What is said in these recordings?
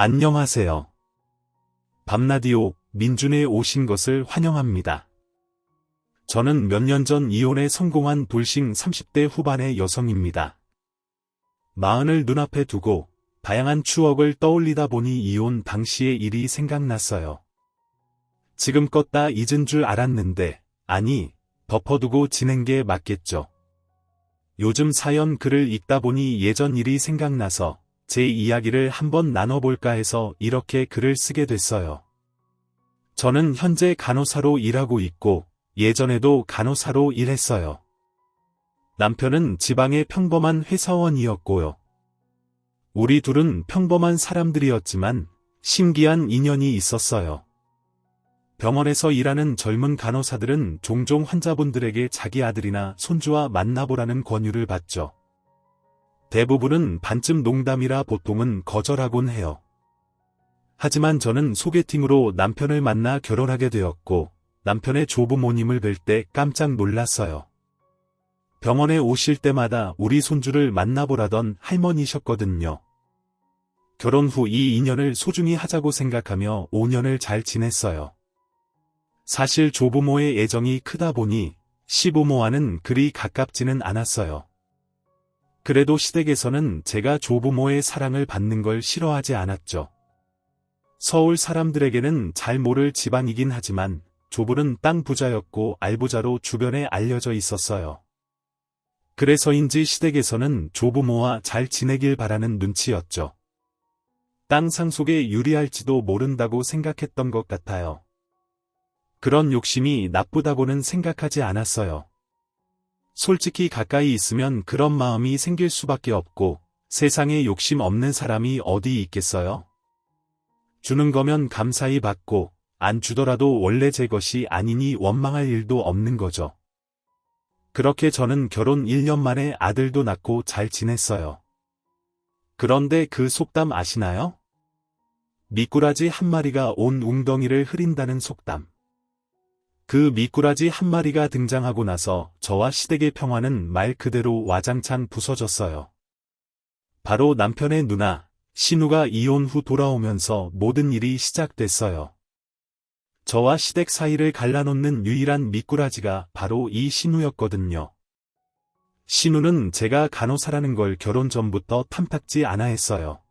안녕하세요. 밤라디오 민준에 오신 것을 환영합니다. 저는 몇 년 전 이혼에 성공한 돌싱 30대 후반의 여성입니다. 마흔을 눈앞에 두고 다양한 추억을 떠올리다 보니 이혼 당시의 일이 생각났어요. 지금껏 다 잊은 줄 알았는데, 아니, 덮어두고 지낸 게 맞겠죠. 요즘 사연 글을 읽다 보니 예전 일이 생각나서 제 이야기를 한번 나눠볼까 해서 이렇게 글을 쓰게 됐어요. 저는 현재 간호사로 일하고 있고 예전에도 간호사로 일했어요. 남편은 지방의 평범한 회사원이었고요. 우리 둘은 평범한 사람들이었지만 신기한 인연이 있었어요. 병원에서 일하는 젊은 간호사들은 종종 환자분들에게 자기 아들이나 손주와 만나보라는 권유를 받죠. 대부분은 반쯤 농담이라 보통은 거절하곤 해요. 하지만 저는 소개팅으로 남편을 만나 결혼하게 되었고 남편의 조부모님을 뵐 때 깜짝 놀랐어요. 병원에 오실 때마다 우리 손주를 만나보라던 할머니셨거든요. 결혼 후 이 인연을 소중히 하자고 생각하며 5년을 잘 지냈어요. 사실 조부모의 애정이 크다 보니 시부모와는 그리 가깝지는 않았어요. 그래도 시댁에서는 제가 조부모의 사랑을 받는 걸 싫어하지 않았죠. 서울 사람들에게는 잘 모를 집안이긴 하지만 조부는 땅 부자였고 알부자로 주변에 알려져 있었어요. 그래서인지 시댁에서는 조부모와 잘 지내길 바라는 눈치였죠. 땅 상속에 유리할지도 모른다고 생각했던 것 같아요. 그런 욕심이 나쁘다고는 생각하지 않았어요. 솔직히 가까이 있으면 그런 마음이 생길 수밖에 없고 세상에 욕심 없는 사람이 어디 있겠어요? 주는 거면 감사히 받고 안 주더라도 원래 제 것이 아니니 원망할 일도 없는 거죠. 그렇게 저는 결혼 1년 만에 아들도 낳고 잘 지냈어요. 그런데 그 속담 아시나요? 미꾸라지 한 마리가 온 웅덩이를 흐린다는 속담. 그 미꾸라지 한 마리가 등장하고 나서 저와 시댁의 평화는 말 그대로 와장창 부서졌어요. 바로 남편의 누나, 신우가 이혼 후 돌아오면서 모든 일이 시작됐어요. 저와 시댁 사이를 갈라놓는 유일한 미꾸라지가 바로 이 신우였거든요. 신우는 제가 간호사라는 걸 결혼 전부터 탐탁지 않아 했어요.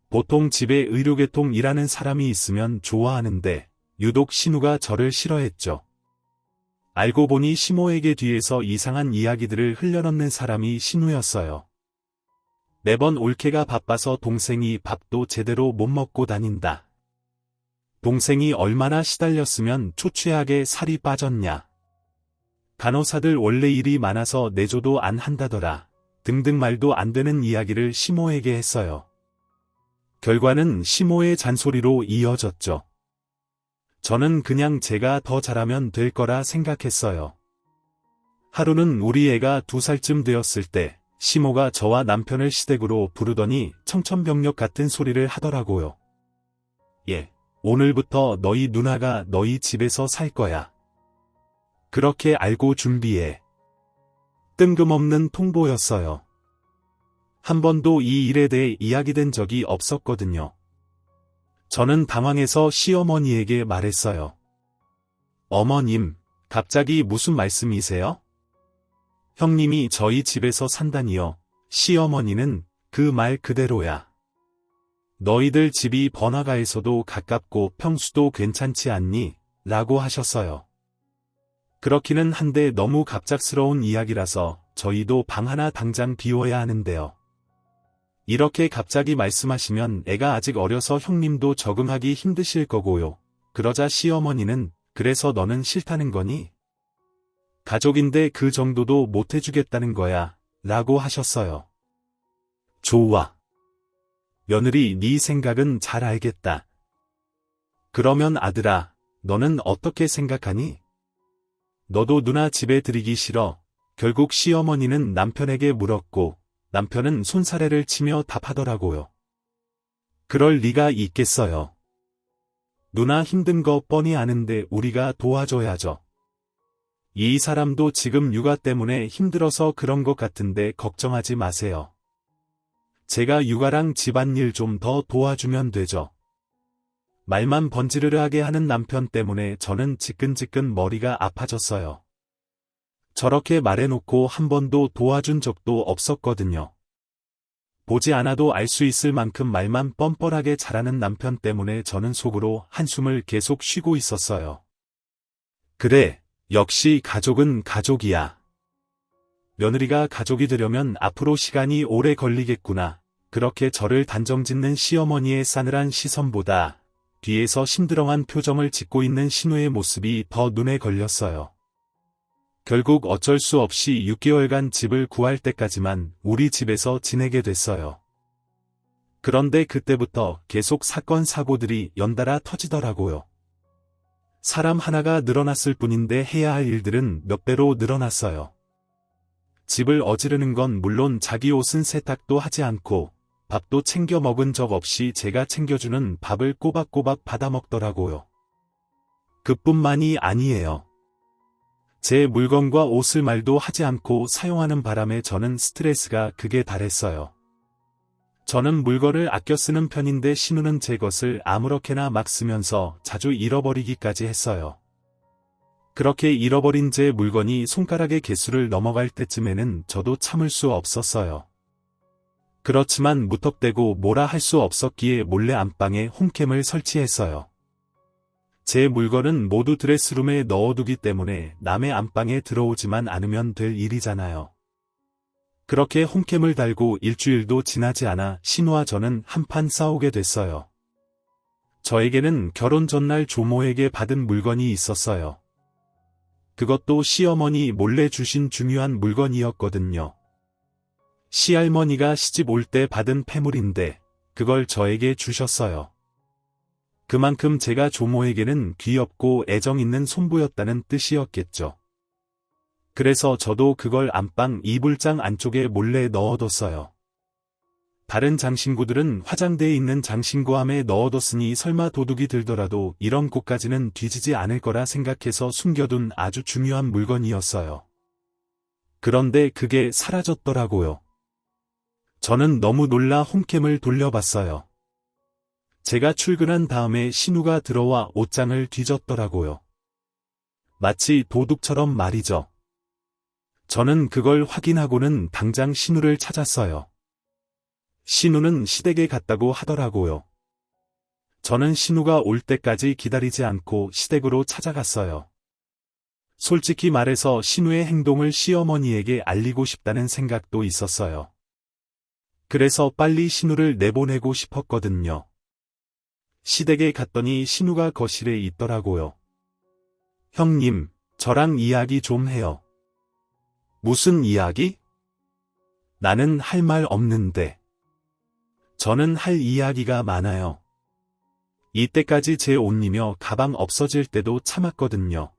보통 집에 의료계통 일하는 사람이 있으면 좋아하는데 유독 신우가 저를 싫어했죠. 알고 보니 시모에게 뒤에서 이상한 이야기들을 흘려넣는 사람이 신우였어요. 매번 올케가 바빠서 동생이 밥도 제대로 못 먹고 다닌다. 동생이 얼마나 시달렸으면 초췌하게 살이 빠졌냐. 간호사들 원래 일이 많아서 내조도 안 한다더라. 등등 말도 안 되는 이야기를 시모에게 했어요. 결과는 시모의 잔소리로 이어졌죠. 저는 그냥 제가 더 잘하면 될 거라 생각했어요. 하루는 우리 애가 2살쯤 되었을 때 시모가 저와 남편을 시댁으로 부르더니 청천벽력 같은 소리를 하더라고요. 예, 오늘부터 너희 누나가 너희 집에서 살 거야. 그렇게 알고 준비해. 뜬금없는 통보였어요. 한 번도 이 일에 대해 이야기된 적이 없었거든요. 저는 당황해서 시어머니에게 말했어요. 어머님, 갑자기 무슨 말씀이세요? 형님이 저희 집에서 산다니요. 시어머니는 그 말 그대로야. 너희들 집이 번화가에서도 가깝고 평수도 괜찮지 않니? 라고 하셨어요. 그렇기는 한데 너무 갑작스러운 이야기라서 저희도 방 하나 당장 비워야 하는데요. 이렇게 갑자기 말씀하시면 애가 아직 어려서 형님도 적응하기 힘드실 거고요. 그러자 시어머니는 그래서 너는 싫다는 거니? 가족인데 그 정도도 못 해주겠다는 거야. 라고 하셨어요. 좋아. 며느리 네 생각은 잘 알겠다. 그러면 아들아, 너는 어떻게 생각하니? 너도 누나 집에 들이기 싫어. 결국 시어머니는 남편에게 물었고 남편은 손사래를 치며 답하더라고요. 그럴 리가 있겠어요. 누나 힘든 거 뻔히 아는데 우리가 도와줘야죠. 이 사람도 지금 육아 때문에 힘들어서 그런 것 같은데 걱정하지 마세요. 제가 육아랑 집안일 좀 더 도와주면 되죠. 말만 번지르르하게 하는 남편 때문에 저는 지끈지끈 머리가 아파졌어요. 저렇게 말해놓고 한 번도 도와준 적도 없었거든요. 보지 않아도 알 수 있을 만큼 말만 뻔뻔하게 잘하는 남편 때문에 저는 속으로 한숨을 계속 쉬고 있었어요. 그래, 역시 가족은 가족이야. 며느리가 가족이 되려면 앞으로 시간이 오래 걸리겠구나. 그렇게 저를 단정짓는 시어머니의 싸늘한 시선보다 뒤에서 심드렁한 표정을 짓고 있는 신우의 모습이 더 눈에 걸렸어요. 결국 어쩔 수 없이 6개월간 집을 구할 때까지만 우리 집에서 지내게 됐어요. 그런데 그때부터 계속 사건 사고들이 연달아 터지더라고요. 사람 하나가 늘어났을 뿐인데 해야 할 일들은 몇 배로 늘어났어요. 집을 어지르는 건 물론 자기 옷은 세탁도 하지 않고 밥도 챙겨 먹은 적 없이 제가 챙겨주는 밥을 꼬박꼬박 받아먹더라고요. 그뿐만이 아니에요. 제 물건과 옷을 말도 하지 않고 사용하는 바람에 저는 스트레스가 극에 달했어요. 저는 물건을 아껴 쓰는 편인데 신우는 제 것을 아무렇게나 막 쓰면서 자주 잃어버리기까지 했어요. 그렇게 잃어버린 제 물건이 손가락의 개수를 넘어갈 때쯤에는 저도 참을 수 없었어요. 그렇지만 무턱대고 뭐라 할 수 없었기에 몰래 안방에 홈캠을 설치했어요. 제 물건은 모두 드레스룸에 넣어두기 때문에 남의 안방에 들어오지만 않으면 될 일이잖아요. 그렇게 홈캠을 달고 일주일도 지나지 않아 신우와 저는 한판 싸우게 됐어요. 저에게는 결혼 전날 조모에게 받은 물건이 있었어요. 그것도 시어머니 몰래 주신 중요한 물건이었거든요. 시할머니가 시집 올 때 받은 패물인데 그걸 저에게 주셨어요. 그만큼 제가 조모에게는 귀엽고 애정 있는 손부였다는 뜻이었겠죠. 그래서 저도 그걸 안방 이불장 안쪽에 몰래 넣어뒀어요. 다른 장신구들은 화장대에 있는 장신구함에 넣어뒀으니 설마 도둑이 들더라도 이런 곳까지는 뒤지지 않을 거라 생각해서 숨겨둔 아주 중요한 물건이었어요. 그런데 그게 사라졌더라고요. 저는 너무 놀라 홈캠을 돌려봤어요. 제가 출근한 다음에 신우가 들어와 옷장을 뒤졌더라고요. 마치 도둑처럼 말이죠. 저는 그걸 확인하고는 당장 신우를 찾았어요. 신우는 시댁에 갔다고 하더라고요. 저는 신우가 올 때까지 기다리지 않고 시댁으로 찾아갔어요. 솔직히 말해서 신우의 행동을 시어머니에게 알리고 싶다는 생각도 있었어요. 그래서 빨리 신우를 내보내고 싶었거든요. 시댁에 갔더니 신우가 거실에 있더라고요. 형님, 저랑 이야기 좀 해요. 무슨 이야기? 나는 할 말 없는데. 저는 할 이야기가 많아요. 이때까지 제 옷이며 가방 없어질 때도 참았거든요.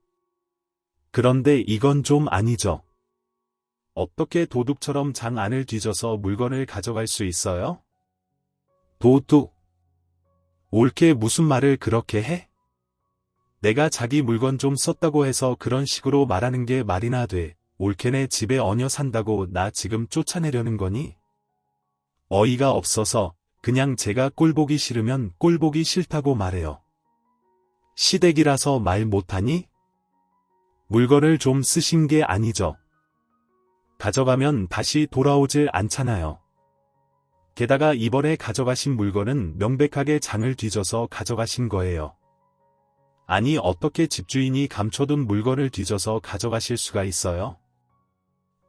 그런데 이건 좀 아니죠. 어떻게 도둑처럼 장 안을 뒤져서 물건을 가져갈 수 있어요? 도둑. 옳게 무슨 말을 그렇게 해? 내가 자기 물건 좀 썼다고 해서 그런 식으로 말하는 게 말이나 돼. 옳게네 집에 얹어 산다고 나 지금 쫓아내려는 거니? 어이가 없어서 그냥 제가 꼴보기 싫으면 꼴보기 싫다고 말해요. 시댁이라서 말 못하니? 물건을 좀 쓰신 게 아니죠. 가져가면 다시 돌아오질 않잖아요. 게다가 이번에 가져가신 물건은 명백하게 장을 뒤져서 가져가신 거예요. 아니 어떻게 집주인이 감춰둔 물건을 뒤져서 가져가실 수가 있어요?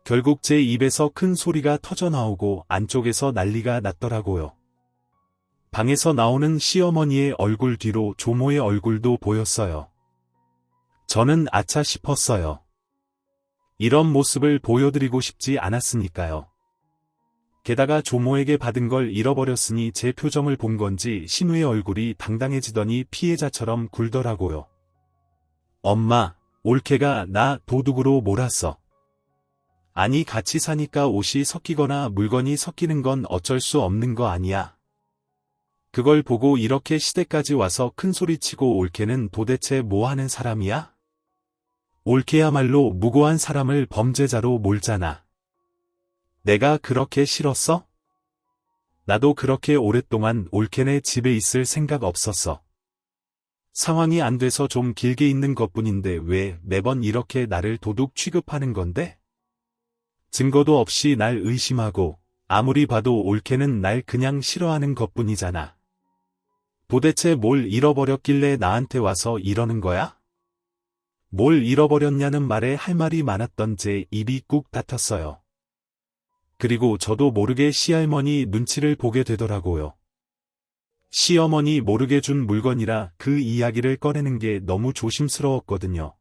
결국 제 입에서 큰 소리가 터져나오고 안쪽에서 난리가 났더라고요. 방에서 나오는 시어머니의 얼굴 뒤로 조모의 얼굴도 보였어요. 저는 아차 싶었어요. 이런 모습을 보여드리고 싶지 않았으니까요. 게다가 조모에게 받은 걸 잃어버렸으니 제 표정을 본 건지 신우의 얼굴이 당당해지더니 피해자처럼 굴더라고요. 엄마, 올케가 나 도둑으로 몰았어. 아니 같이 사니까 옷이 섞이거나 물건이 섞이는 건 어쩔 수 없는 거 아니야. 그걸 보고 이렇게 시댁까지 와서 큰소리치고 올케는 도대체 뭐 하는 사람이야? 올케야말로 무고한 사람을 범죄자로 몰잖아. 내가 그렇게 싫었어? 나도 그렇게 오랫동안 올케네 집에 있을 생각 없었어. 상황이 안 돼서 좀 길게 있는 것뿐인데 왜 매번 이렇게 나를 도둑 취급하는 건데? 증거도 없이 날 의심하고 아무리 봐도 올케는 날 그냥 싫어하는 것뿐이잖아. 도대체 뭘 잃어버렸길래 나한테 와서 이러는 거야? 뭘 잃어버렸냐는 말에 할 말이 많았던 제 입이 꾹 닫혔어요. 그리고 저도 모르게 시할머니 눈치를 보게 되더라고요. 시어머니 모르게 준 물건이라 그 이야기를 꺼내는 게 너무 조심스러웠거든요.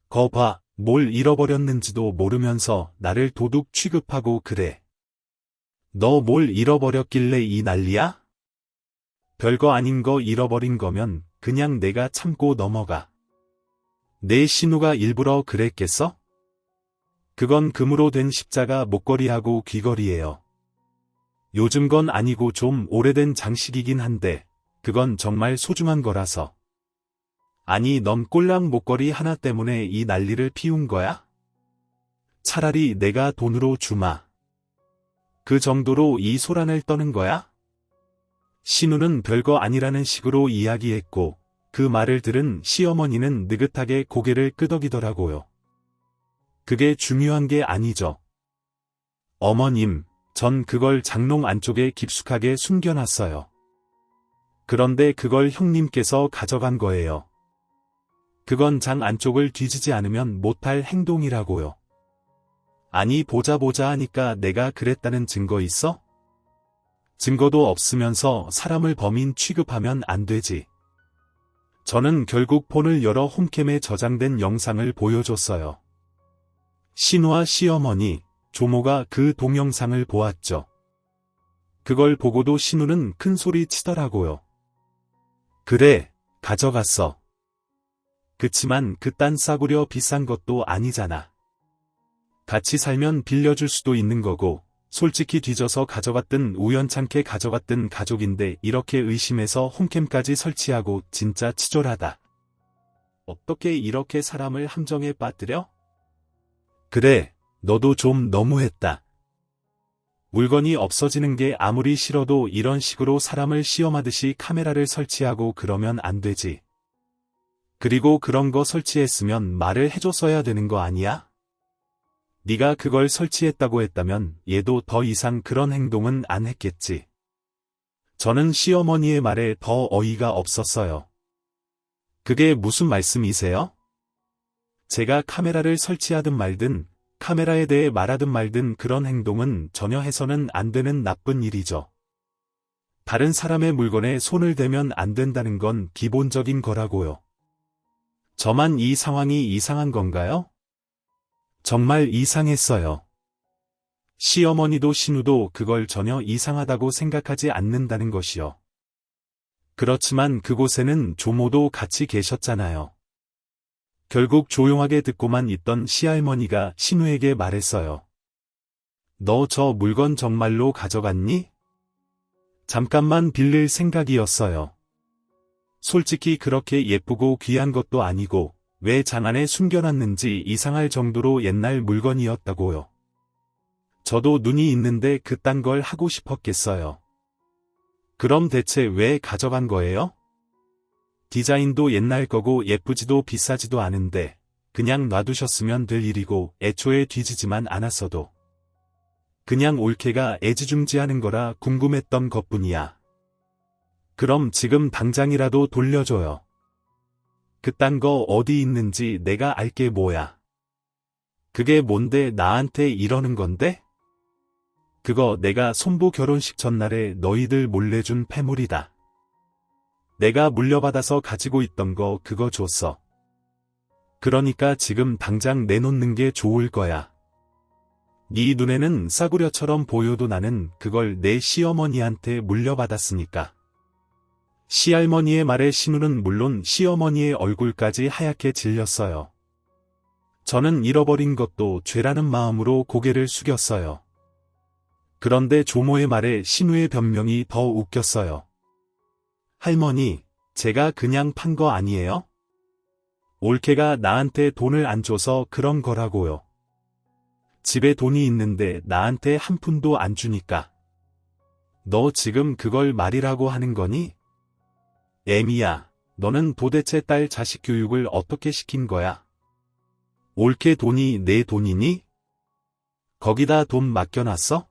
거 봐, 뭘 잃어버렸는지도 모르면서 나를 도둑 취급하고 그래. 너 뭘 잃어버렸길래 이 난리야? 별거 아닌 거 잃어버린 거면 그냥 내가 참고 넘어가. 내 신우가 일부러 그랬겠어? 그건 금으로 된 십자가 목걸이하고 귀걸이예요. 요즘 건 아니고 좀 오래된 장식이긴 한데 그건 정말 소중한 거라서. 아니 넌 꼴랑 목걸이 하나 때문에 이 난리를 피운 거야? 차라리 내가 돈으로 주마. 그 정도로 이 소란을 떠는 거야? 신우는 별거 아니라는 식으로 이야기했고 그 말을 들은 시어머니는 느긋하게 고개를 끄덕이더라고요. 그게 중요한 게 아니죠. 어머님, 전 그걸 장롱 안쪽에 깊숙하게 숨겨놨어요. 그런데 그걸 형님께서 가져간 거예요. 그건 장 안쪽을 뒤지지 않으면 못할 행동이라고요. 아니 보자 하니까 내가 그랬다는 증거 있어? 증거도 없으면서 사람을 범인 취급하면 안 되지. 저는 결국 폰을 열어 홈캠에 저장된 영상을 보여줬어요. 신우와 시어머니, 조모가 그 동영상을 보았죠. 그걸 보고도 신우는 큰 소리 치더라고요. 그래, 가져갔어. 그치만 그딴 싸구려 비싼 것도 아니잖아. 같이 살면 빌려줄 수도 있는 거고, 솔직히 뒤져서 가져갔든 우연찮게 가져갔든 가족인데 이렇게 의심해서 홈캠까지 설치하고 진짜 치졸하다. 어떻게 이렇게 사람을 함정에 빠뜨려? 그래, 너도 좀 너무했다. 물건이 없어지는 게 아무리 싫어도 이런 식으로 사람을 시험하듯이 카메라를 설치하고 그러면 안 되지. 그리고 그런 거 설치했으면 말을 해줬어야 되는 거 아니야? 네가 그걸 설치했다고 했다면 얘도 더 이상 그런 행동은 안 했겠지. 저는 시어머니의 말에 더 어이가 없었어요. 그게 무슨 말씀이세요? 제가 카메라를 설치하든 말든 카메라에 대해 말하든 말든 그런 행동은 전혀 해서는 안 되는 나쁜 일이죠. 다른 사람의 물건에 손을 대면 안 된다는 건 기본적인 거라고요. 저만 이 상황이 이상한 건가요? 정말 이상했어요. 시어머니도 신우도 그걸 전혀 이상하다고 생각하지 않는다는 것이요. 그렇지만 그곳에는 조모도 같이 계셨잖아요. 결국 조용하게 듣고만 있던 시할머니가 신우에게 말했어요. 너 저 물건 정말로 가져갔니? 잠깐만 빌릴 생각이었어요. 솔직히 그렇게 예쁘고 귀한 것도 아니고 왜 장 안에 숨겨놨는지 이상할 정도로 옛날 물건이었다고요. 저도 눈이 있는데 그딴 걸 하고 싶었겠어요. 그럼 대체 왜 가져간 거예요? 디자인도 옛날 거고 예쁘지도 비싸지도 않은데 그냥 놔두셨으면 될 일이고 애초에 뒤지지만 않았어도 그냥 올케가 애지중지하는 거라 궁금했던 것뿐이야. 그럼 지금 당장이라도 돌려줘요. 그딴 거 어디 있는지 내가 알게 뭐야. 그게 뭔데 나한테 이러는 건데? 그거 내가 손부 결혼식 전날에 너희들 몰래 준 패물이다. 내가 물려받아서 가지고 있던 거 그거 줬어. 그러니까 지금 당장 내놓는 게 좋을 거야. 네 눈에는 싸구려처럼 보여도 나는 그걸 내 시어머니한테 물려받았으니까. 시할머니의 말에 신우는 물론 시어머니의 얼굴까지 하얗게 질렸어요. 저는 잃어버린 것도 죄라는 마음으로 고개를 숙였어요. 그런데 조모의 말에 신우의 변명이 더 웃겼어요. 할머니, 제가 그냥 판 거 아니에요? 올케가 나한테 돈을 안 줘서 그런 거라고요. 집에 돈이 있는데 나한테 한 푼도 안 주니까. 너 지금 그걸 말이라고 하는 거니? 애미야, 너는 도대체 딸 자식 교육을 어떻게 시킨 거야? 올케 돈이 내 돈이니? 거기다 돈 맡겨놨어?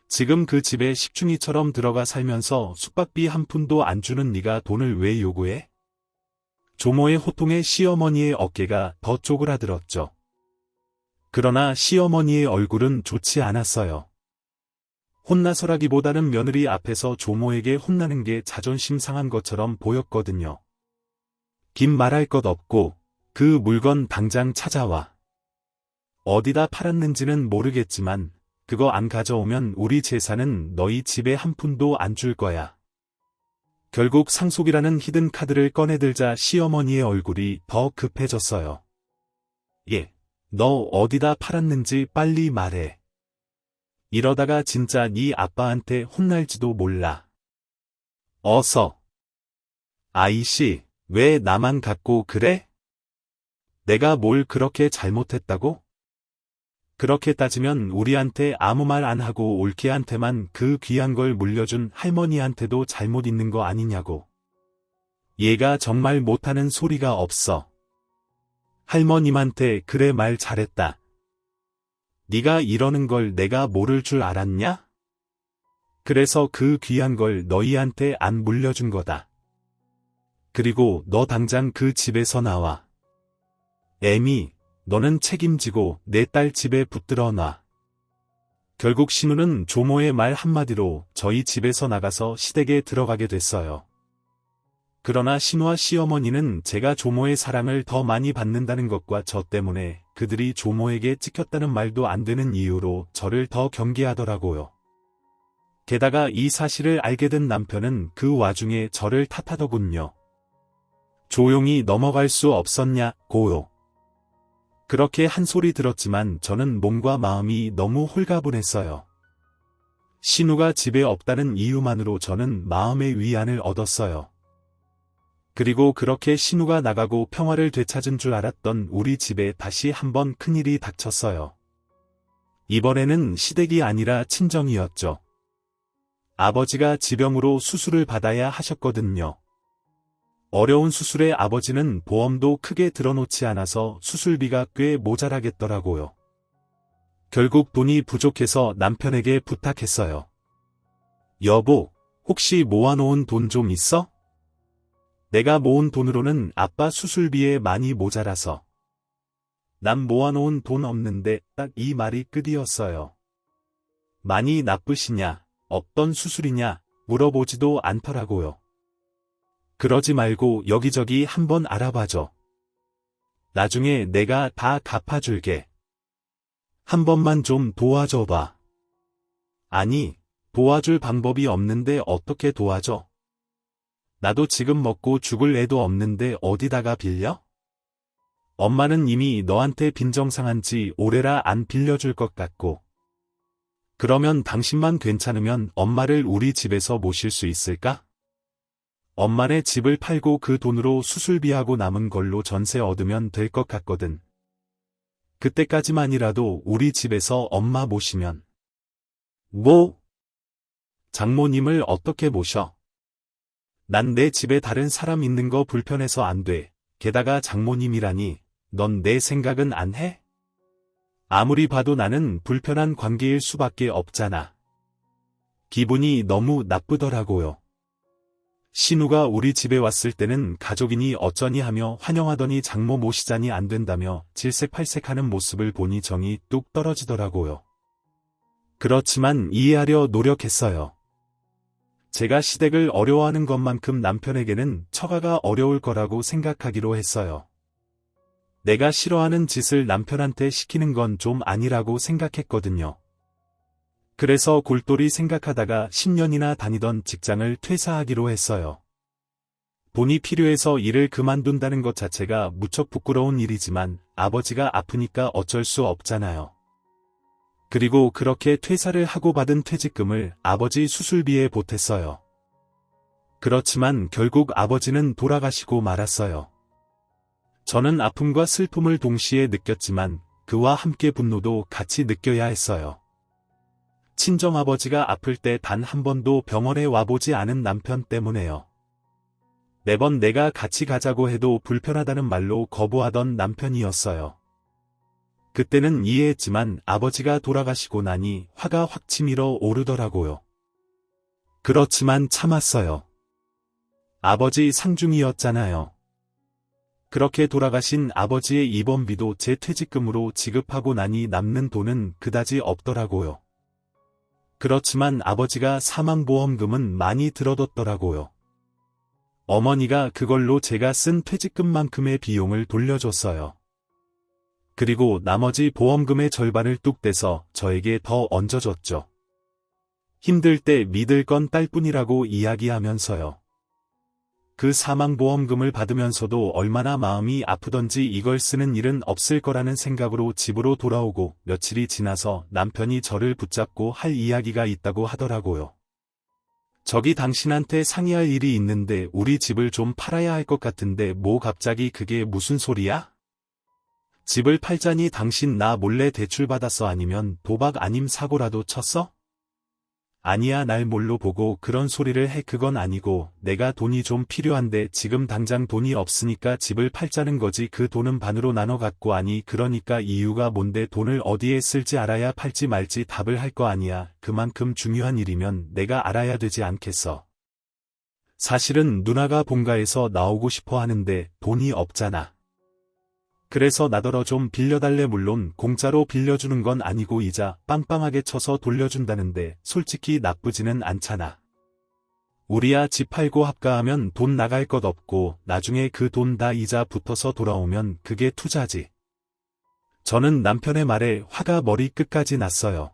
지금 그 집에 식충이처럼 들어가 살면서 숙박비 한 푼도 안 주는 네가 돈을 왜 요구해? 조모의 호통에 시어머니의 어깨가 더 쪼그라들었죠. 그러나 시어머니의 얼굴은 좋지 않았어요. 혼나서라기보다는 며느리 앞에서 조모에게 혼나는 게 자존심 상한 것처럼 보였거든요. 긴 말할 것 없고 그 물건 당장 찾아와. 어디다 팔았는지는 모르겠지만 그거 안 가져오면 우리 재산은 너희 집에 한 푼도 안 줄 거야. 결국 상속이라는 히든 카드를 꺼내들자 시어머니의 얼굴이 더 급해졌어요. 예, 너 어디다 팔았는지 빨리 말해. 이러다가 진짜 네 아빠한테 혼날지도 몰라. 어서. 아이씨, 왜 나만 갖고 그래? 내가 뭘 그렇게 잘못했다고? 그렇게 따지면 우리한테 아무 말 안 하고 올케한테만 그 귀한 걸 물려준 할머니한테도 잘못 있는 거 아니냐고. 얘가 정말 못하는 소리가 없어. 할머님한테 그래 말 잘했다. 네가 이러는 걸 내가 모를 줄 알았냐? 그래서 그 귀한 걸 너희한테 안 물려준 거다. 그리고 너 당장 그 집에서 나와. 애미, 너는 책임지고 내 딸 집에 붙들어 놔. 결국 신우는 조모의 말 한마디로 저희 집에서 나가서 시댁에 들어가게 됐어요. 그러나 신우와 시어머니는 제가 조모의 사랑을 더 많이 받는다는 것과 저 때문에 그들이 조모에게 찍혔다는 말도 안 되는 이유로 저를 더 경계하더라고요. 게다가 이 사실을 알게 된 남편은 그 와중에 저를 탓하더군요. 조용히 넘어갈 수 없었냐, 고요. 그렇게 한 소리 들었지만 저는 몸과 마음이 너무 홀가분했어요. 신우가 집에 없다는 이유만으로 저는 마음의 위안을 얻었어요. 그리고 그렇게 신우가 나가고 평화를 되찾은 줄 알았던 우리 집에 다시 한번 큰일이 닥쳤어요. 이번에는 시댁이 아니라 친정이었죠. 아버지가 지병으로 수술을 받아야 하셨거든요. 어려운 수술에 아버지는 보험도 크게 들어놓지 않아서 수술비가 꽤 모자라겠더라고요. 결국 돈이 부족해서 남편에게 부탁했어요. 여보, 혹시 모아놓은 돈 좀 있어? 내가 모은 돈으로는 아빠 수술비에 많이 모자라서. 난 모아놓은 돈 없는데 딱 이 말이 끝이었어요. 많이 나쁘시냐, 어떤 수술이냐 물어보지도 않더라고요. 그러지 말고 여기저기 한번 알아봐줘. 나중에 내가 다 갚아줄게. 한 번만 좀 도와줘봐. 아니, 도와줄 방법이 없는데 어떻게 도와줘? 나도 지금 먹고 죽을 애도 없는데 어디다가 빌려? 엄마는 이미 너한테 빈정상한 지 오래라 안 빌려줄 것 같고. 그러면 당신만 괜찮으면 엄마를 우리 집에서 모실 수 있을까? 엄마네 집을 팔고 그 돈으로 수술비하고 남은 걸로 전세 얻으면 될 것 같거든. 그때까지만이라도 우리 집에서 엄마 모시면. 뭐? 장모님을 어떻게 모셔? 난 내 집에 다른 사람 있는 거 불편해서 안 돼. 게다가 장모님이라니, 넌 내 생각은 안 해? 아무리 봐도 나는 불편한 관계일 수밖에 없잖아. 기분이 너무 나쁘더라고요. 신우가 우리 집에 왔을 때는 가족이니 어쩌니 하며 환영하더니 장모 모시자니 안 된다며 질색팔색하는 모습을 보니 정이 뚝 떨어지더라고요. 그렇지만 이해하려 노력했어요. 제가 시댁을 어려워하는 것만큼 남편에게는 처가가 어려울 거라고 생각하기로 했어요. 내가 싫어하는 짓을 남편한테 시키는 건 좀 아니라고 생각했거든요. 그래서 골똘히 생각하다가 10년이나 다니던 직장을 퇴사하기로 했어요. 돈이 필요해서 일을 그만둔다는 것 자체가 무척 부끄러운 일이지만 아버지가 아프니까 어쩔 수 없잖아요. 그리고 그렇게 퇴사를 하고 받은 퇴직금을 아버지 수술비에 보탰어요. 그렇지만 결국 아버지는 돌아가시고 말았어요. 저는 아픔과 슬픔을 동시에 느꼈지만 그와 함께 분노도 같이 느껴야 했어요. 친정아버지가 아플 때 단 한 번도 병원에 와보지 않은 남편 때문에요. 매번 내가 같이 가자고 해도 불편하다는 말로 거부하던 남편이었어요. 그때는 이해했지만 아버지가 돌아가시고 나니 화가 확 치밀어 오르더라고요. 그렇지만 참았어요. 아버지 상중이었잖아요. 그렇게 돌아가신 아버지의 입원비도 제 퇴직금으로 지급하고 나니 남는 돈은 그다지 없더라고요. 그렇지만 아버지가 사망보험금은 많이 들어뒀더라고요. 어머니가 그걸로 제가 쓴 퇴직금만큼의 비용을 돌려줬어요. 그리고 나머지 보험금의 절반을 뚝 떼서 저에게 더 얹어줬죠. 힘들 때 믿을 건 딸뿐이라고 이야기하면서요. 그 사망보험금을 받으면서도 얼마나 마음이 아프던지 이걸 쓰는 일은 없을 거라는 생각으로 집으로 돌아오고 며칠이 지나서 남편이 저를 붙잡고 할 이야기가 있다고 하더라고요. 저기 당신한테 상의할 일이 있는데 우리 집을 좀 팔아야 할 것 같은데 뭐 갑자기 그게 무슨 소리야? 집을 팔자니 당신 나 몰래 대출 받았어 아니면 도박 아님 사고라도 쳤어? 아니야 날 뭘로 보고 그런 소리를 해 그건 아니고 내가 돈이 좀 필요한데 지금 당장 돈이 없으니까 집을 팔자는 거지 그 돈은 반으로 나눠 갖고 아니 그러니까 이유가 뭔데 돈을 어디에 쓸지 알아야 팔지 말지 답을 할 거 아니야 그만큼 중요한 일이면 내가 알아야 되지 않겠어. 사실은 누나가 본가에서 나오고 싶어 하는데 돈이 없잖아. 그래서 나더러 좀 빌려달래 물론 공짜로 빌려주는 건 아니고 이자 빵빵하게 쳐서 돌려준다는데 솔직히 나쁘지는 않잖아. 우리야 집 팔고 합가하면 돈 나갈 것 없고 나중에 그 돈 다 이자 붙어서 돌아오면 그게 투자지. 저는 남편의 말에 화가 머리 끝까지 났어요.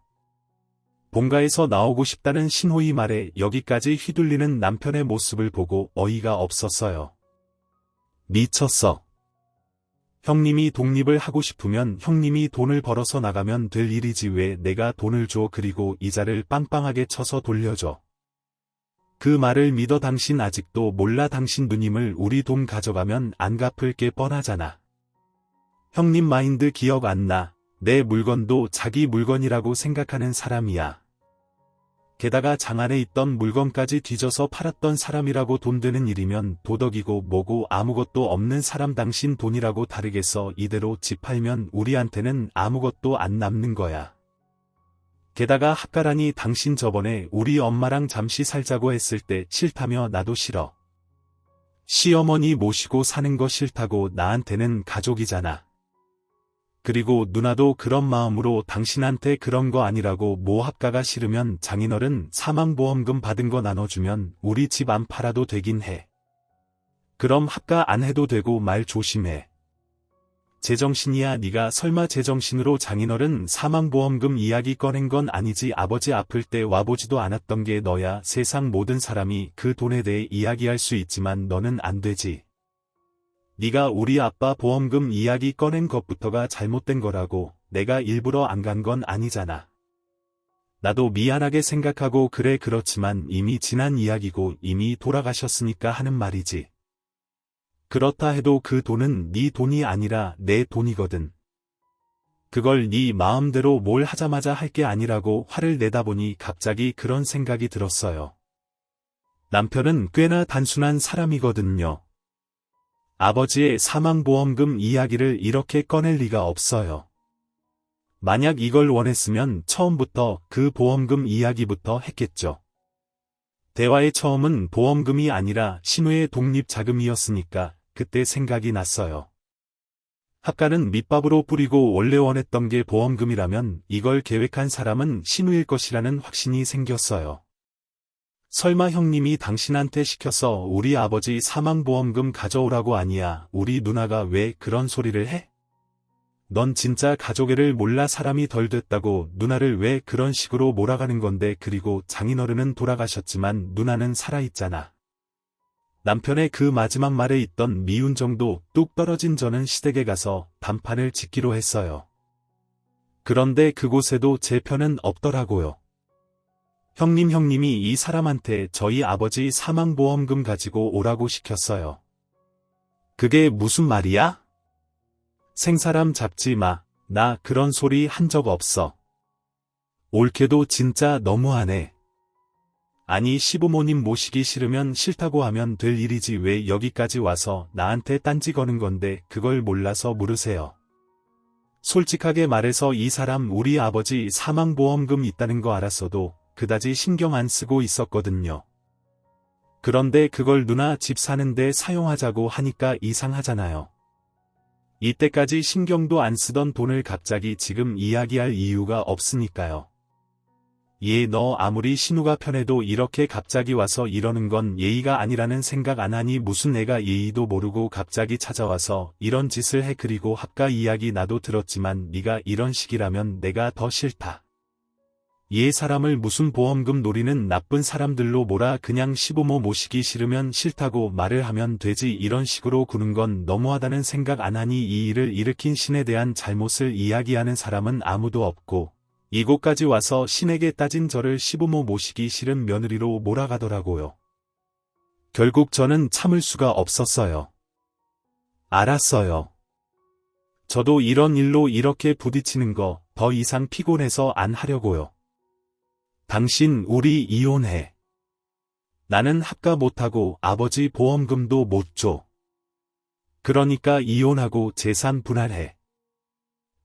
본가에서 나오고 싶다는 신호의 말에 여기까지 휘둘리는 남편의 모습을 보고 어이가 없었어요. 미쳤어. 형님이 독립을 하고 싶으면 형님이 돈을 벌어서 나가면 될 일이지 왜 내가 돈을 줘 그리고 이자를 빵빵하게 쳐서 돌려줘. 그 말을 믿어 당신 아직도 몰라 당신 누님을 우리 돈 가져가면 안 갚을 게 뻔하잖아. 형님 마인드 기억 안 나. 내 물건도 자기 물건이라고 생각하는 사람이야. 게다가 장 안에 있던 물건까지 뒤져서 팔았던 사람이라고 돈 되는 일이면 도덕이고 뭐고 아무것도 없는 사람 당신 돈이라고 다르겠어 이대로 집 팔면 우리한테는 아무것도 안 남는 거야. 게다가 합가라니 당신 저번에 우리 엄마랑 잠시 살자고 했을 때 싫다며 나도 싫어. 시어머니 모시고 사는 거 싫다고 나한테는 가족이잖아. 그리고 누나도 그런 마음으로 당신한테 그런 거 아니라고 뭐 합가가 싫으면 장인어른 사망보험금 받은 거 나눠주면 우리 집 안 팔아도 되긴 해. 그럼 합가 안 해도 되고 말 조심해. 제정신이야 네가 설마 제정신으로 장인어른 사망보험금 이야기 꺼낸 건 아니지 아버지 아플 때 와보지도 않았던 게 너야 세상 모든 사람이 그 돈에 대해 이야기할 수 있지만 너는 안 되지. 네가 우리 아빠 보험금 이야기 꺼낸 것부터가 잘못된 거라고 내가 일부러 안 간 건 아니잖아. 나도 미안하게 생각하고 그래 그렇지만 이미 지난 이야기고 이미 돌아가셨으니까 하는 말이지. 그렇다 해도 그 돈은 네 돈이 아니라 내 돈이거든. 그걸 네 마음대로 뭘 하자마자 할 게 아니라고 화를 내다 보니 갑자기 그런 생각이 들었어요. 남편은 꽤나 단순한 사람이거든요. 아버지의 사망보험금 이야기를 이렇게 꺼낼 리가 없어요. 만약 이걸 원했으면 처음부터 그 보험금 이야기부터 했겠죠. 대화의 처음은 보험금이 아니라 신우의 독립자금이었으니까 그때 생각이 났어요. 합가는 밑밥으로 뿌리고 원래 원했던 게 보험금이라면 이걸 계획한 사람은 신우일 것이라는 확신이 생겼어요. 설마 형님이 당신한테 시켜서 우리 아버지 사망보험금 가져오라고 아니야. 우리 누나가 왜 그런 소리를 해? 넌 진짜 가족애를 몰라 사람이 덜 됐다고 누나를 왜 그런 식으로 몰아가는 건데 그리고 장인어른은 돌아가셨지만 누나는 살아있잖아. 남편의 그 마지막 말에 있던 미운 정도 뚝 떨어진 저는 시댁에 가서 단판을 짓기로 했어요. 그런데 그곳에도 제 편은 없더라고요. 형님이 이 사람한테 저희 아버지 사망보험금 가지고 오라고 시켰어요. 그게 무슨 말이야? 생사람 잡지 마. 나 그런 소리 한 적 없어. 옳게도 진짜 너무하네. 아니 시부모님 모시기 싫으면 싫다고 하면 될 일이지 왜 여기까지 와서 나한테 딴지 거는 건데 그걸 몰라서 물으세요. 솔직하게 말해서 이 사람 우리 아버지 사망보험금 있다는 거 알았어도 그다지 신경 안 쓰고 있었거든요. 그런데 그걸 누나 집 사는데 사용하자고 하니까 이상하잖아요. 이때까지 신경도 안 쓰던 돈을 갑자기 지금 이야기할 이유가 없으니까요. 얘 너 아무리 신우가 편해도 이렇게 갑자기 와서 이러는 건 예의가 아니라는 생각 안 하니 무슨 애가 예의도 모르고 갑자기 찾아와서 이런 짓을 해 그리고 아까 이야기 나도 들었지만 네가 이런 식이라면 내가 더 싫다. 얘 사람을 무슨 보험금 노리는 나쁜 사람들로 몰아 그냥 시부모 모시기 싫으면 싫다고 말을 하면 되지 이런 식으로 구는 건 너무하다는 생각 안 하니 이 일을 일으킨 신에 대한 잘못을 이야기하는 사람은 아무도 없고 이곳까지 와서 신에게 따진 저를 시부모 모시기 싫은 며느리로 몰아가더라고요. 결국 저는 참을 수가 없었어요. 알았어요. 저도 이런 일로 이렇게 부딪히는 거 더 이상 피곤해서 안 하려고요. 당신 우리 이혼해. 나는 합가 못하고 아버지 보험금도 못 줘. 그러니까 이혼하고 재산 분할해.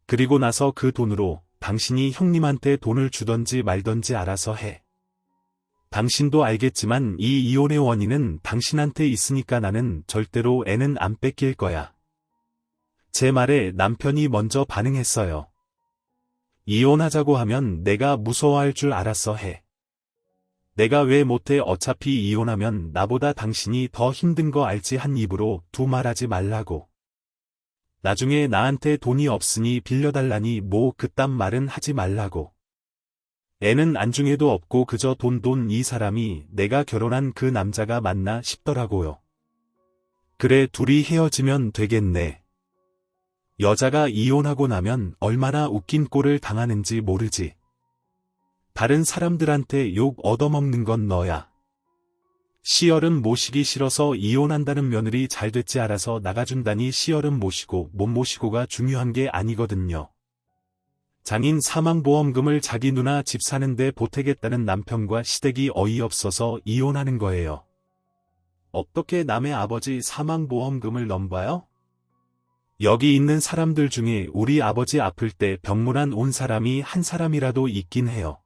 그리고 나서 그 돈으로 당신이 형님한테 돈을 주던지 말던지 알아서 해. 당신도 알겠지만 이 이혼의 원인은 당신한테 있으니까 나는 절대로 애는 안 뺏길 거야. 제 말에 남편이 먼저 반응했어요. 이혼하자고 하면 내가 무서워할 줄 알았어 해. 내가 왜 못해 어차피 이혼하면 나보다 당신이 더 힘든 거 알지 한 입으로 두 말하지 말라고. 나중에 나한테 돈이 없으니 빌려달라니 뭐 그딴 말은 하지 말라고. 애는 안중에도 없고 그저 돈 이 사람이 내가 결혼한 그 남자가 맞나 싶더라고요. 그래 둘이 헤어지면 되겠네. 여자가 이혼하고 나면 얼마나 웃긴 꼴을 당하는지 모르지. 다른 사람들한테 욕 얻어먹는 건 너야. 시어른 모시기 싫어서 이혼한다는 며느리 잘 됐지 알아서 나가준다니 시어른 모시고 못 모시고가 중요한 게 아니거든요. 장인 사망보험금을 자기 누나 집 사는데 보태겠다는 남편과 시댁이 어이없어서 이혼하는 거예요. 어떻게 남의 아버지 사망보험금을 넘봐요? 여기 있는 사람들 중에 우리 아버지 아플 때 병문안 온 사람이 한 사람이라도 있긴 해요.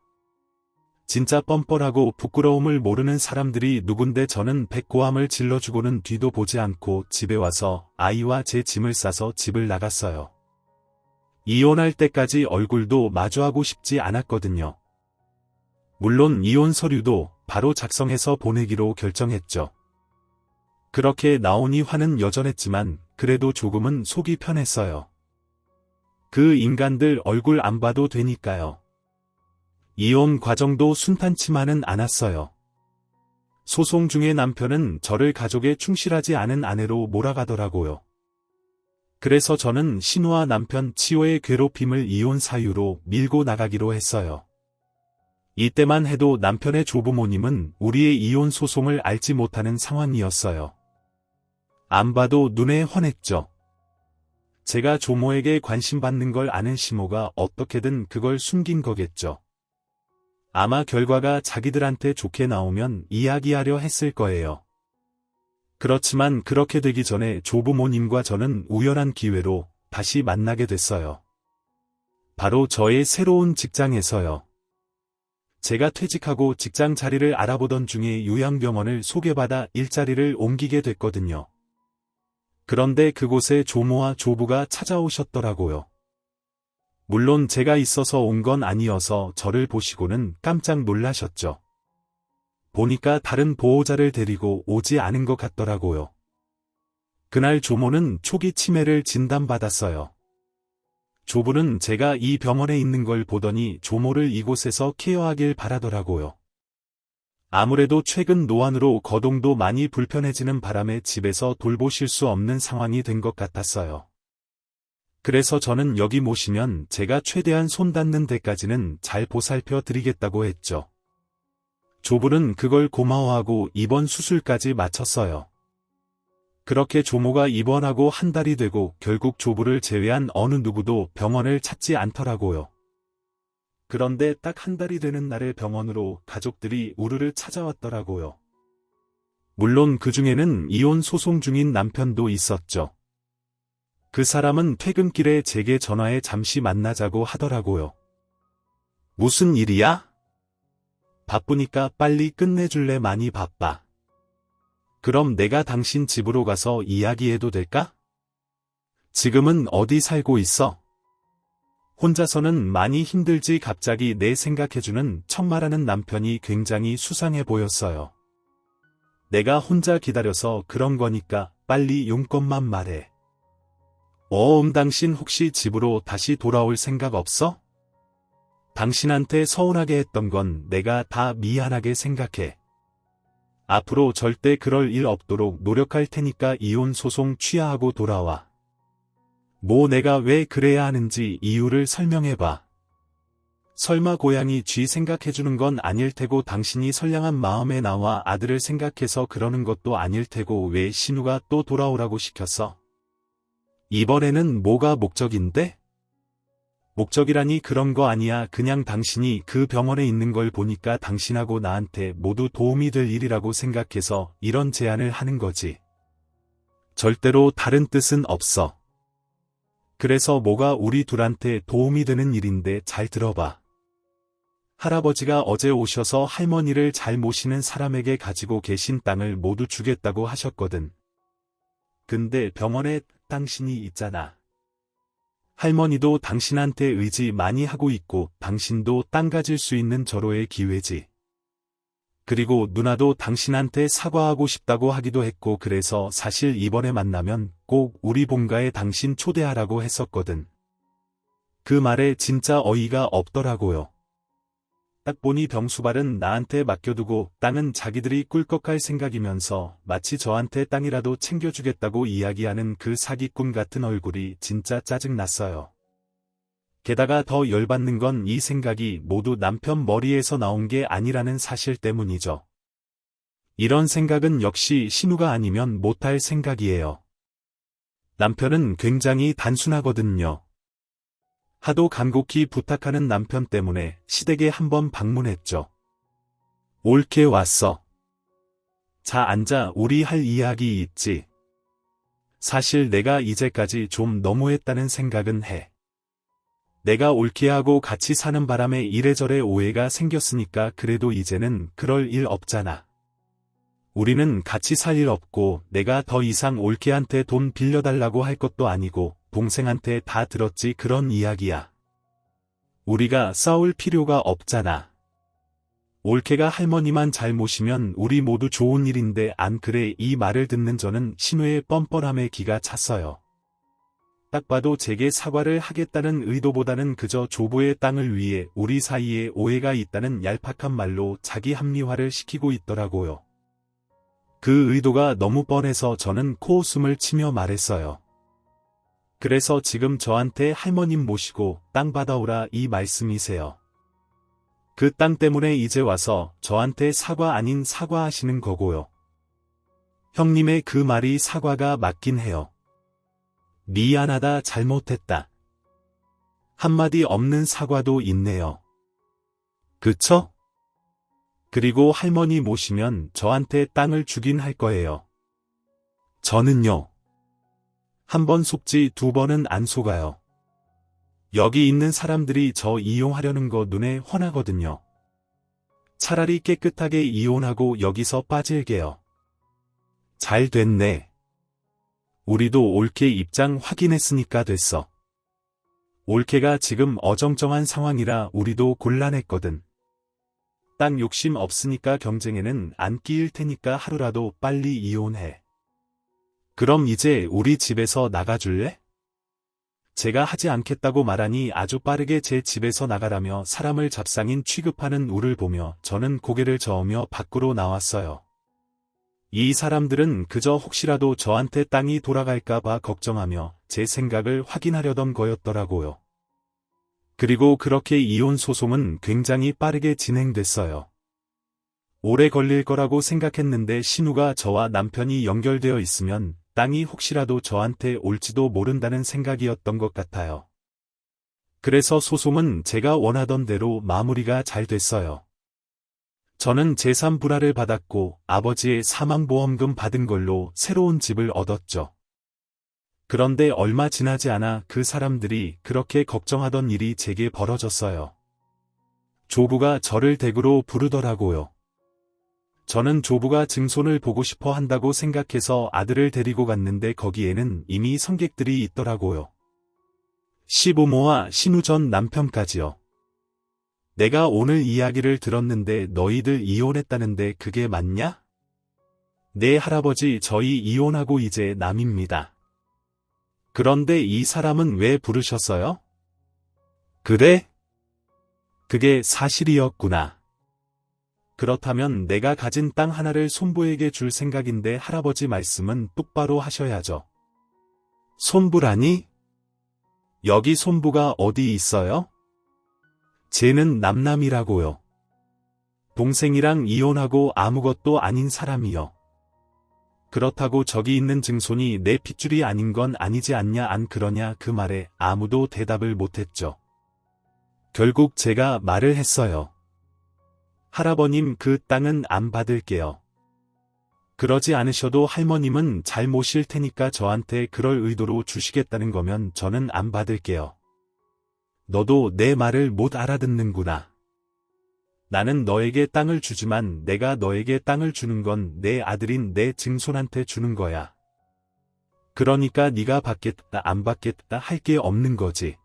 진짜 뻔뻔하고 부끄러움을 모르는 사람들이 누군데 저는 백고함을 질러주고는 뒤도 보지 않고 집에 와서 아이와 제 짐을 싸서 집을 나갔어요. 이혼할 때까지 얼굴도 마주하고 싶지 않았거든요. 물론 이혼 서류도 바로 작성해서 보내기로 결정했죠. 그렇게 나오니 화는 여전했지만 그래도 조금은 속이 편했어요. 그 인간들 얼굴 안 봐도 되니까요. 이혼 과정도 순탄치만은 않았어요. 소송 중에 남편은 저를 가족에 충실하지 않은 아내로 몰아가더라고요. 그래서 저는 신우와 남편 치호의 괴롭힘을 이혼 사유로 밀고 나가기로 했어요. 이때만 해도 남편의 조부모님은 우리의 이혼 소송을 알지 못하는 상황이었어요. 안 봐도 눈에 훤했죠. 제가 조모에게 관심받는 걸 아는 시모가 어떻게든 그걸 숨긴 거겠죠. 아마 결과가 자기들한테 좋게 나오면 이야기하려 했을 거예요. 그렇지만 그렇게 되기 전에 조부모님과 저는 우연한 기회로 다시 만나게 됐어요. 바로 저의 새로운 직장에서요. 제가 퇴직하고 직장 자리를 알아보던 중에 요양병원을 소개받아 일자리를 옮기게 됐거든요. 그런데 그곳에 조모와 조부가 찾아오셨더라고요. 물론 제가 있어서 온 건 아니어서 저를 보시고는 깜짝 놀라셨죠. 보니까 다른 보호자를 데리고 오지 않은 것 같더라고요. 그날 조모는 초기 치매를 진단받았어요. 조부는 제가 이 병원에 있는 걸 보더니 조모를 이곳에서 케어하길 바라더라고요. 아무래도 최근 노안으로 거동도 많이 불편해지는 바람에 집에서 돌보실 수 없는 상황이 된 것 같았어요. 그래서 저는 여기 모시면 제가 최대한 손 닿는 데까지는 잘 보살펴 드리겠다고 했죠. 조부는 그걸 고마워하고 입원 수술까지 마쳤어요. 그렇게 조모가 입원하고 한 달이 되고 결국 조부를 제외한 어느 누구도 병원을 찾지 않더라고요. 그런데 딱 한 달이 되는 날에 병원으로 가족들이 우르르 찾아왔더라고요. 물론 그 중에는 이혼 소송 중인 남편도 있었죠. 그 사람은 퇴근길에 제게 전화해 잠시 만나자고 하더라고요. 무슨 일이야? 바쁘니까 빨리 끝내줄래? 많이 바빠. 그럼 내가 당신 집으로 가서 이야기해도 될까? 지금은 어디 살고 있어? 혼자서는 많이 힘들지. 갑자기 내 생각해주는 척 말하는 남편이 굉장히 수상해 보였어요. 내가 혼자 기다려서 그런 거니까 빨리 용건만 말해. 당신 혹시 집으로 다시 돌아올 생각 없어? 당신한테 서운하게 했던 건 내가 다 미안하게 생각해. 앞으로 절대 그럴 일 없도록 노력할 테니까 이혼 소송 취하하고 돌아와. 내가 왜 그래야 하는지 이유를 설명해봐. 설마 고양이 쥐 생각해주는 건 아닐 테고 당신이 선량한 마음에 나와 아들을 생각해서 그러는 것도 아닐 테고 왜 신우가 또 돌아오라고 시켰어? 이번에는 뭐가 목적인데? 목적이라니 그런 거 아니야. 그냥 당신이 그 병원에 있는 걸 보니까 당신하고 나한테 모두 도움이 될 일이라고 생각해서 이런 제안을 하는 거지. 절대로 다른 뜻은 없어. 그래서 뭐가 우리 둘한테 도움이 되는 일인데 잘 들어봐. 할아버지가 어제 오셔서 할머니를 잘 모시는 사람에게 가지고 계신 땅을 모두 주겠다고 하셨거든. 근데 병원에 당신이 있잖아. 할머니도 당신한테 의지 많이 하고 있고 당신도 땅 가질 수 있는 절호의 기회지. 그리고 누나도 당신한테 사과하고 싶다고 하기도 했고 그래서 사실 이번에 만나면 꼭 우리 본가에 당신 초대하라고 했었거든. 그 말에 진짜 어이가 없더라고요. 딱 보니 병수발은 나한테 맡겨두고 땅은 자기들이 꿀꺽할 생각이면서 마치 저한테 땅이라도 챙겨주겠다고 이야기하는 그 사기꾼 같은 얼굴이 진짜 짜증났어요. 게다가 더 열받는 건 이 생각이 모두 남편 머리에서 나온 게 아니라는 사실 때문이죠. 이런 생각은 역시 신우가 아니면 못할 생각이에요. 남편은 굉장히 단순하거든요. 하도 간곡히 부탁하는 남편 때문에 시댁에 한번 방문했죠. 옳게 왔어. 자, 앉아. 우리 할 이야기 있지. 사실 내가 이제까지 좀 너무했다는 생각은 해. 내가 옳게 하고 같이 사는 바람에 이래저래 오해가 생겼으니까 그래도 이제는 그럴 일 없잖아. 우리는 같이 살 일 없고 내가 더 이상 옳게한테 돈 빌려달라고 할 것도 아니고 동생한테 다 들었지. 그런 이야기야. 우리가 싸울 필요가 없잖아. 옳게가 할머니만 잘 모시면 우리 모두 좋은 일인데 안 그래? 이 말을 듣는 저는 신우의 뻔뻔함에 기가 찼어요. 딱 봐도 제게 사과를 하겠다는 의도보다는 그저 조부의 땅을 위해 우리 사이에 오해가 있다는 얄팍한 말로 자기 합리화를 시키고 있더라고요. 그 의도가 너무 뻔해서 저는 코웃음을 치며 말했어요. 그래서 지금 저한테 할머님 모시고 땅 받아오라 이 말씀이세요. 그 땅 때문에 이제 와서 저한테 사과 아닌 사과하시는 거고요. 형님의 그 말이 사과가 맞긴 해요. 미안하다, 잘못했다. 한마디 없는 사과도 있네요. 그쵸? 그리고 할머니 모시면 저한테 땅을 주긴 할 거예요. 저는요. 한 번 속지 두 번은 안 속아요. 여기 있는 사람들이 저 이용하려는 거 눈에 훤하거든요. 차라리 깨끗하게 이혼하고 여기서 빠질게요. 잘 됐네. 우리도 옳게 입장 확인했으니까 됐어. 옳게가 지금 어정쩡한 상황이라 우리도 곤란했거든. 땅 욕심 없으니까 경쟁에는 안 끼일 테니까 하루라도 빨리 이혼해. 그럼 이제 우리 집에서 나가줄래? 제가 하지 않겠다고 말하니 아주 빠르게 제 집에서 나가라며 사람을 잡상인 취급하는 우를 보며 저는 고개를 저으며 밖으로 나왔어요. 이 사람들은 그저 혹시라도 저한테 땅이 돌아갈까봐 걱정하며 제 생각을 확인하려던 거였더라고요. 그리고 그렇게 이혼 소송은 굉장히 빠르게 진행됐어요. 오래 걸릴 거라고 생각했는데 신우가 저와 남편이 연결되어 있으면 땅이 혹시라도 저한테 올지도 모른다는 생각이었던 것 같아요. 그래서 소송은 제가 원하던 대로 마무리가 잘 됐어요. 저는 재산 분할을 받았고 아버지의 사망보험금 받은 걸로 새로운 집을 얻었죠. 그런데 얼마 지나지 않아 그 사람들이 그렇게 걱정하던 일이 제게 벌어졌어요. 조부가 저를 댁으로 부르더라고요. 저는 조부가 증손을 보고 싶어 한다고 생각해서 아들을 데리고 갔는데 거기에는 이미 성객들이 있더라고요. 시부모와 신우전 남편까지요. 내가 오늘 이야기를 들었는데 너희들 이혼했다는데 그게 맞냐? 네 할아버지 저희 이혼하고 이제 남입니다. 그런데 이 사람은 왜 부르셨어요? 그래? 그게 사실이었구나. 그렇다면 내가 가진 땅 하나를 손부에게 줄 생각인데 할아버지 말씀은 똑바로 하셔야죠. 손부라니? 여기 손부가 어디 있어요? 쟤는 남남이라고요. 동생이랑 이혼하고 아무것도 아닌 사람이요. 그렇다고 저기 있는 증손이 내 핏줄이 아닌 건 아니지 않냐 안 그러냐 그 말에 아무도 대답을 못했죠. 결국 제가 말을 했어요. 할아버님 그 땅은 안 받을게요. 그러지 않으셔도 할머님은 잘 모실 테니까 저한테 그럴 의도로 주시겠다는 거면 저는 안 받을게요. 너도 내 말을 못 알아듣는구나. 나는 너에게 땅을 주지만 내가 너에게 땅을 주는 건 내 아들인 내 증손한테 주는 거야. 그러니까 네가 받겠다 안 받겠다 할 게 없는 거지.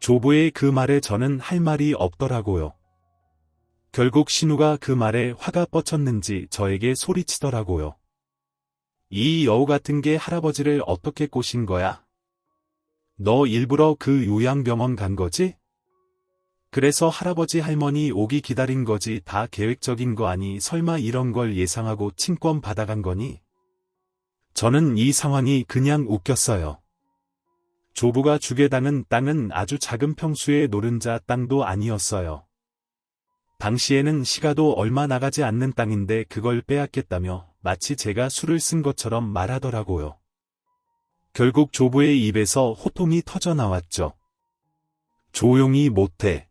조부의 그 말에 저는 할 말이 없더라고요. 결국 신우가 그 말에 화가 뻗쳤는지 저에게 소리치더라고요. 이 여우 같은 게 할아버지를 어떻게 꼬신 거야? 너 일부러 그 요양병원 간 거지? 그래서 할아버지 할머니 오기 기다린 거지 다 계획적인 거 아니 설마 이런 걸 예상하고 친권 받아간 거니? 저는 이 상황이 그냥 웃겼어요. 조부가 주게 당한 땅은 아주 작은 평수의 노른자 땅도 아니었어요. 당시에는 시가도 얼마 나가지 않는 땅인데 그걸 빼앗겠다며 마치 제가 수를 쓴 것처럼 말하더라고요. 결국 조부의 입에서 호통이 터져 나왔죠. 조용히 못해.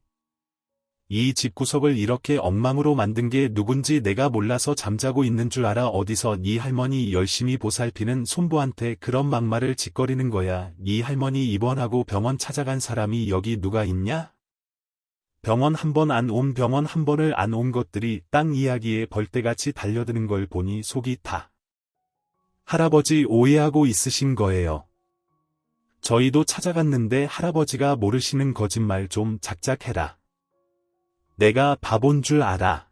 이 집구석을 이렇게 엉망으로 만든 게 누군지 내가 몰라서 잠자고 있는 줄 알아. 어디서 네 할머니 열심히 보살피는 손부한테 그런 막말을 짓거리는 거야. 네 할머니 입원하고 병원 찾아간 사람이 여기 누가 있냐? 병원 한 번 안 온 병원 한 번을 안 온 것들이 땅 이야기에 벌떼같이 달려드는 걸 보니 속이 타. 할아버지 오해하고 있으신 거예요. 저희도 찾아갔는데 할아버지가 모르시는 거짓말 좀 작작해라. 내가 바본 줄 알아.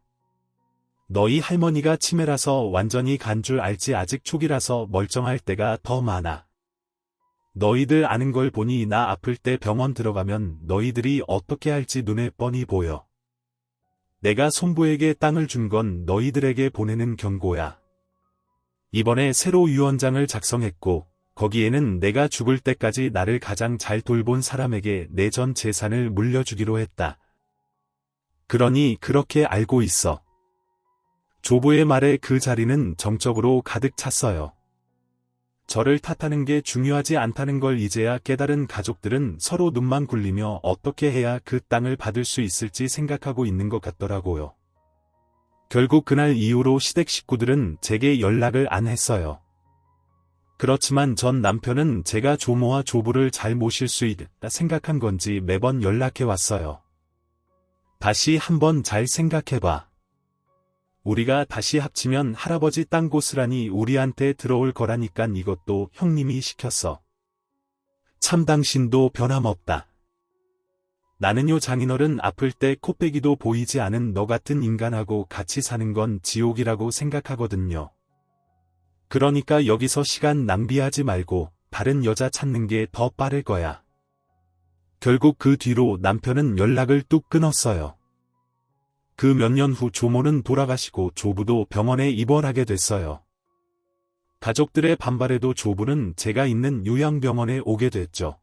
너희 할머니가 치매라서 완전히 간 줄 알지 아직 초기라서 멀쩡할 때가 더 많아. 너희들 아는 걸 보니 나 아플 때 병원 들어가면 너희들이 어떻게 할지 눈에 뻔히 보여. 내가 손부에게 땅을 준 건 너희들에게 보내는 경고야. 이번에 새로 유언장을 작성했고 거기에는 내가 죽을 때까지 나를 가장 잘 돌본 사람에게 내 전 재산을 물려주기로 했다. 그러니 그렇게 알고 있어. 조부의 말에 그 자리는 정적으로 가득 찼어요. 저를 탓하는 게 중요하지 않다는 걸 이제야 깨달은 가족들은 서로 눈만 굴리며 어떻게 해야 그 땅을 받을 수 있을지 생각하고 있는 것 같더라고요. 결국 그날 이후로 시댁 식구들은 제게 연락을 안 했어요. 그렇지만 전 남편은 제가 조모와 조부를 잘 모실 수 있다 생각한 건지 매번 연락해 왔어요. 다시 한번 잘 생각해봐. 우리가 다시 합치면 할아버지 땅 고스란히 우리한테 들어올 거라니깐 이것도 형님이 시켰어. 참 당신도 변함없다. 나는요 장인어른 아플 때 코빼기도 보이지 않은 너 같은 인간하고 같이 사는 건 지옥이라고 생각하거든요. 그러니까 여기서 시간 낭비하지 말고 다른 여자 찾는 게 더 빠를 거야. 결국 그 뒤로 남편은 연락을 뚝 끊었어요. 그 몇 년 후 조모는 돌아가시고 조부도 병원에 입원하게 됐어요. 가족들의 반발에도 조부는 제가 있는 요양병원에 오게 됐죠.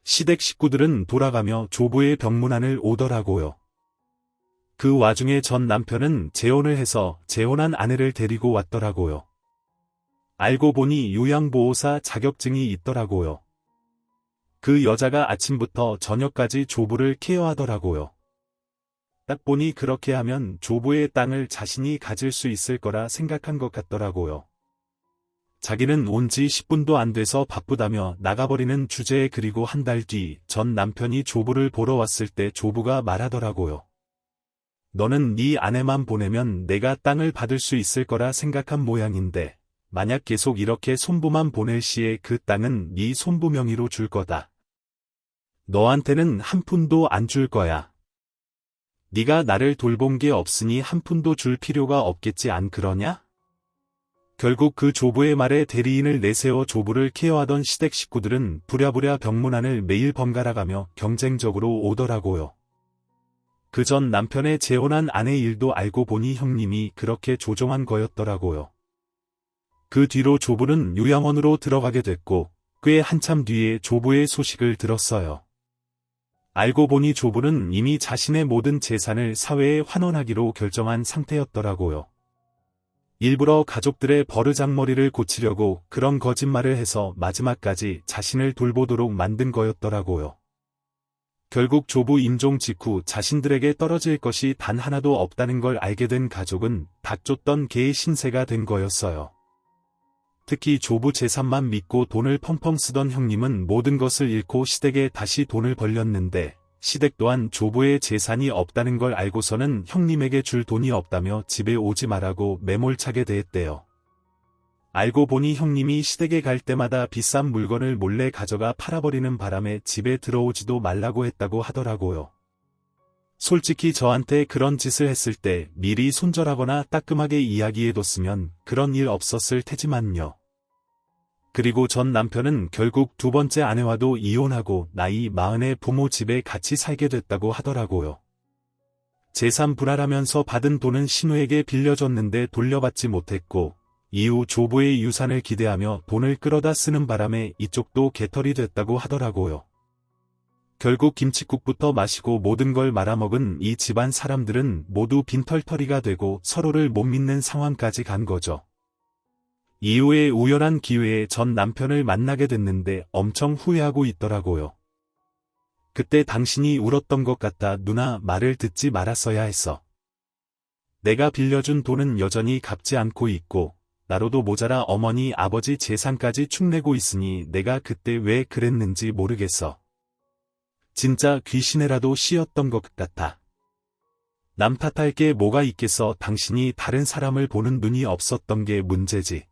시댁 식구들은 돌아가며 조부의 병문안을 오더라고요. 그 와중에 전 남편은 재혼을 해서 재혼한 아내를 데리고 왔더라고요. 알고 보니 요양보호사 자격증이 있더라고요. 그 여자가 아침부터 저녁까지 조부를 케어하더라고요. 딱 보니 그렇게 하면 조부의 땅을 자신이 가질 수 있을 거라 생각한 것 같더라고요. 자기는 온 지 10분도 안 돼서 바쁘다며 나가버리는 주제에 그리고 한 달 뒤 전 남편이 조부를 보러 왔을 때 조부가 말하더라고요. 너는 네 아내만 보내면 내가 땅을 받을 수 있을 거라 생각한 모양인데 만약 계속 이렇게 손부만 보낼 시에 그 땅은 네 손부 명의로 줄 거다. 너한테는 한 푼도 안 줄 거야. 네가 나를 돌본 게 없으니 한 푼도 줄 필요가 없겠지 안 그러냐? 결국 그 조부의 말에 대리인을 내세워 조부를 케어하던 시댁 식구들은 부랴부랴 병문안을 매일 번갈아가며 경쟁적으로 오더라고요. 그 전 남편의 재혼한 아내 일도 알고 보니 형님이 그렇게 조종한 거였더라고요. 그 뒤로 조부는 요양원으로 들어가게 됐고 꽤 한참 뒤에 조부의 소식을 들었어요. 알고 보니 조부는 이미 자신의 모든 재산을 사회에 환원하기로 결정한 상태였더라고요. 일부러 가족들의 버르장머리를 고치려고 그런 거짓말을 해서 마지막까지 자신을 돌보도록 만든 거였더라고요. 결국 조부 임종 직후 자신들에게 떨어질 것이 단 하나도 없다는 걸 알게 된 가족은 닭 쫓던 개의 신세가 된 거였어요. 특히 조부 재산만 믿고 돈을 펑펑 쓰던 형님은 모든 것을 잃고 시댁에 다시 돈을 벌렸는데 시댁 또한 조부의 재산이 없다는 걸 알고서는 형님에게 줄 돈이 없다며 집에 오지 말라고 매몰차게 대했대요. 알고 보니 형님이 시댁에 갈 때마다 비싼 물건을 몰래 가져가 팔아버리는 바람에 집에 들어오지도 말라고 했다고 하더라고요. 솔직히 저한테 그런 짓을 했을 때 미리 손절하거나 따끔하게 이야기해뒀으면 그런 일 없었을 테지만요. 그리고 전 남편은 결국 두 번째 아내와도 이혼하고 나이 40에 부모 집에 같이 살게 됐다고 하더라고요. 재산 분할하면서 받은 돈은 신우에게 빌려줬는데 돌려받지 못했고 이후 조부의 유산을 기대하며 돈을 끌어다 쓰는 바람에 이쪽도 개털이 됐다고 하더라고요. 결국 김칫국부터 마시고 모든 걸 말아먹은 이 집안 사람들은 모두 빈털터리가 되고 서로를 못 믿는 상황까지 간 거죠. 이후에 우연한 기회에 전 남편을 만나게 됐는데 엄청 후회하고 있더라고요. 그때 당신이 울었던 것 같다. 누나 말을 듣지 말았어야 했어. 내가 빌려준 돈은 여전히 갚지 않고 있고 나로도 모자라 어머니 아버지 재산까지 축내고 있으니 내가 그때 왜 그랬는지 모르겠어. 진짜 귀신에라도 씌었던 것 같아. 남 탓할 게 뭐가 있겠어. 당신이 다른 사람을 보는 눈이 없었던 게 문제지.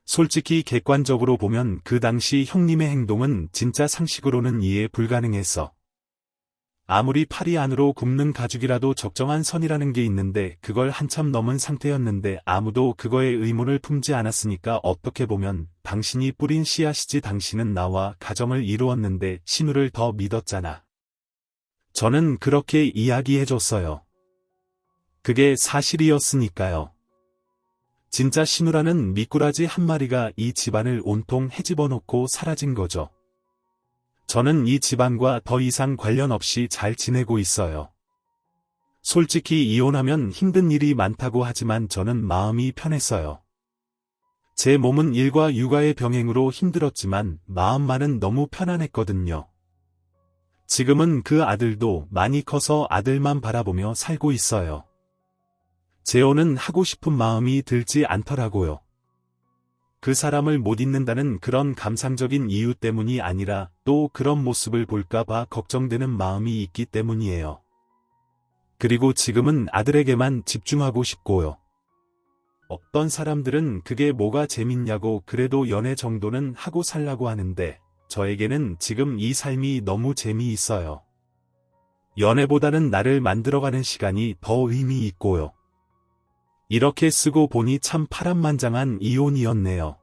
솔직히 객관적으로 보면 그 당시 형님의 행동은 진짜 상식으로는 이해 불가능했어. 아무리 팔이 안으로 굽는 가죽이라도 적정한 선이라는 게 있는데 그걸 한참 넘은 상태였는데 아무도 그거에 의문을 품지 않았으니까 어떻게 보면 당신이 뿌린 씨앗이지. 당신은 나와 가정을 이루었는데 신우를 더 믿었잖아. 저는 그렇게 이야기해줬어요. 그게 사실이었으니까요. 진짜 신우라는 미꾸라지 한 마리가 이 집안을 온통 헤집어놓고 사라진 거죠. 저는 이 집안과 더 이상 관련 없이 잘 지내고 있어요. 솔직히 이혼하면 힘든 일이 많다고 하지만 저는 마음이 편했어요. 제 몸은 일과 육아의 병행으로 힘들었지만 마음만은 너무 편안했거든요. 지금은 그 아들도 많이 커서 아들만 바라보며 살고 있어요. 재혼은 하고 싶은 마음이 들지 않더라고요. 그 사람을 못 잊는다는 그런 감상적인 이유 때문이 아니라 또 그런 모습을 볼까봐 걱정되는 마음이 있기 때문이에요. 그리고 지금은 아들에게만 집중하고 싶고요. 어떤 사람들은 그게 뭐가 재밌냐고 그래도 연애 정도는 하고 살라고 하는데 저에게는 지금 이 삶이 너무 재미있어요. 연애보다는 나를 만들어가는 시간이 더 의미 있고요. 이렇게 쓰고 보니 참 파란만장한 이혼이었네요.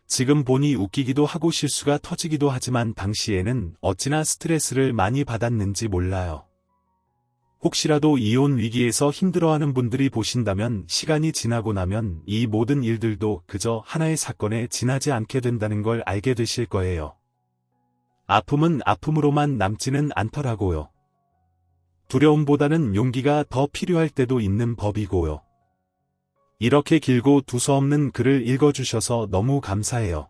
지금 보니 웃기기도 하고 실수가 터지기도 하지만 당시에는 어찌나 스트레스를 많이 받았는지 몰라요. 혹시라도 이혼 위기에서 힘들어하는 분들이 보신다면 시간이 지나고 나면 이 모든 일들도 그저 하나의 사건에 지나지 않게 된다는 걸 알게 되실 거예요. 아픔은 아픔으로만 남지는 않더라고요. 두려움보다는 용기가 더 필요할 때도 있는 법이고요. 이렇게 길고 두서없는 글을 읽어주셔서 너무 감사해요.